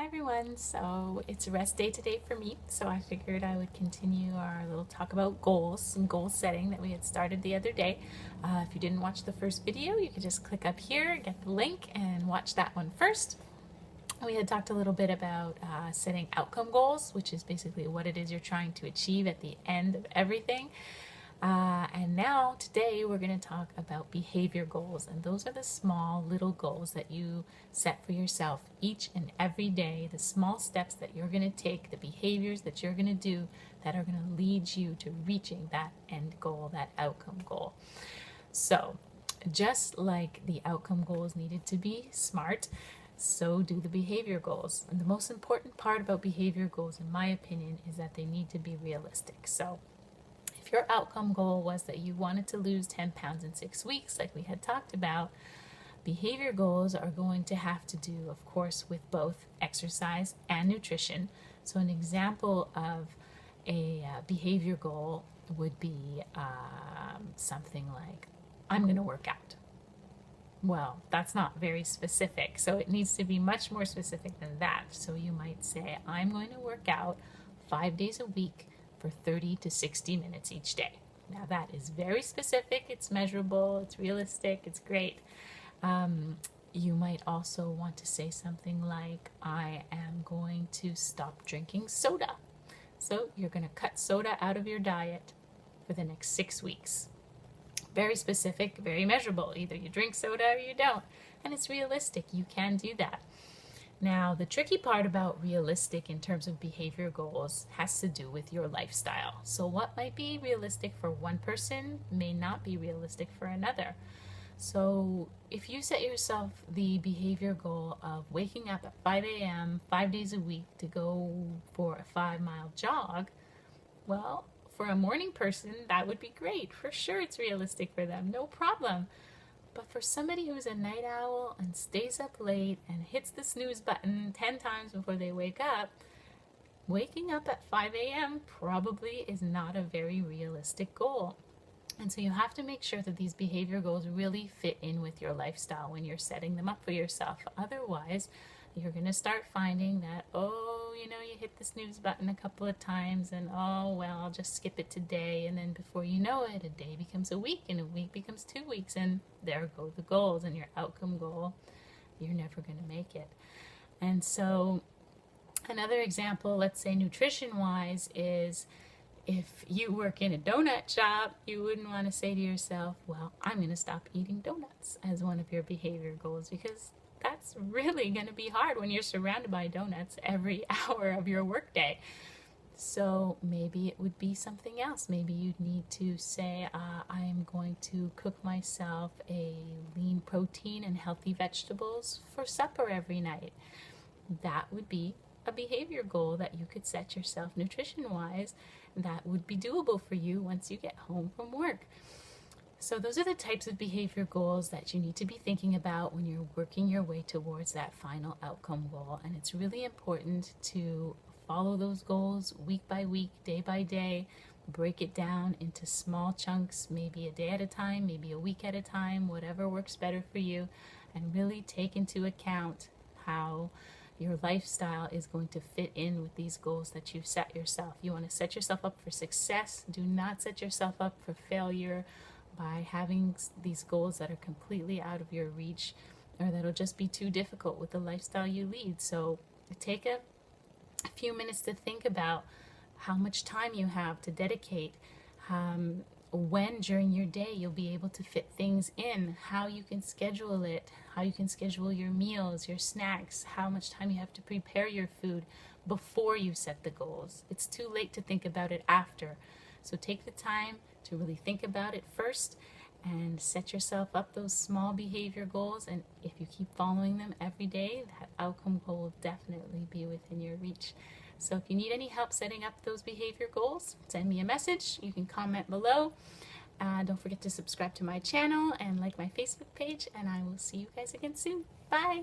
Hi everyone, so it's rest day today for me, so I figured I would continue our little talk about goals and goal setting that we had started the other day. If you didn't watch the first video, you could just click up here, get the link, and watch that one first. We had talked a little bit about setting outcome goals, which is basically what it is you're trying to achieve at the end of everything. And now today we're going to talk about behavior goals, and those are the small little goals that you set for yourself each and every day, the small steps that you're going to take, the behaviors that you're going to do that are going to lead you to reaching that end goal, that outcome goal. So just like the outcome goals needed to be smart, so do the behavior goals. And the most important part about behavior goals, in my opinion, is that they need to be realistic. So if your outcome goal was that you wanted to lose 10 pounds in 6 weeks, like we had talked about, behavior goals are going to have to do, of course, with both exercise and nutrition. So an example of a behavior goal would be something like, I'm going to work out. Well, that's not very specific, so it needs to be much more specific than that. So you might say, I'm going to work out 5 days a week for 30 to 60 minutes each day. Now that is very specific, it's measurable, it's realistic, it's great. You might also want to say something like, I am going to stop drinking soda. So you're going to cut soda out of your diet for the next 6 weeks. Very specific, very measurable. Either you drink soda or you don't. And it's realistic. You can do that. Now, the tricky part about realistic in terms of behavior goals has to do with your lifestyle. So what might be realistic for one person may not be realistic for another. So if you set yourself the behavior goal of waking up at 5 a.m. 5 days a week to go for a 5-mile jog, well, for a morning person, that would be great. For sure it's realistic for them, no problem. But for somebody who's a night owl and stays up late and hits the snooze button 10 times before they wake up, waking up at 5 a.m. probably is not a very realistic goal. And so you have to make sure that these behavior goals really fit in with your lifestyle when you're setting them up for yourself. Otherwise, you're going to start finding that, you hit the snooze button a couple of times and, I'll just skip it today. And then before you know it, a day becomes a week and a week becomes 2 weeks. And there go the goals, and your outcome goal, you're never going to make it. And so another example, let's say nutrition-wise, is if you work in a donut shop, you wouldn't want to say to yourself, well, I'm going to stop eating donuts as one of your behavior goals, because that's really going to be hard when you're surrounded by donuts every hour of your workday. So maybe it would be something else. Maybe you'd need to say, I am going to cook myself a lean protein and healthy vegetables for supper every night. That would be a behavior goal that you could set yourself nutrition-wise that would be doable for you once you get home from work. So those are the types of behavior goals that you need to be thinking about when you're working your way towards that final outcome goal. And it's really important to follow those goals week by week, day by day, break it down into small chunks, maybe a day at a time, maybe a week at a time, whatever works better for you, and really take into account how your lifestyle is going to fit in with these goals that you've set yourself. You want to set yourself up for success. Do not set yourself up for failure by having these goals that are completely out of your reach or that'll just be too difficult with the lifestyle you lead. So take a few minutes to think about how much time you have to dedicate, when during your day you'll be able to fit things in, how you can schedule it, how you can schedule your meals, your snacks, how much time you have to prepare your food before you set the goals. It's too late to think about it after. So take the time to really think about it first and set yourself up those small behavior goals. And if you keep following them every day, that outcome goal will definitely be within your reach. So if you need any help setting up those behavior goals, send me a message. You can comment below. Don't forget to subscribe to my channel and like my Facebook page, and I will see you guys again soon. Bye!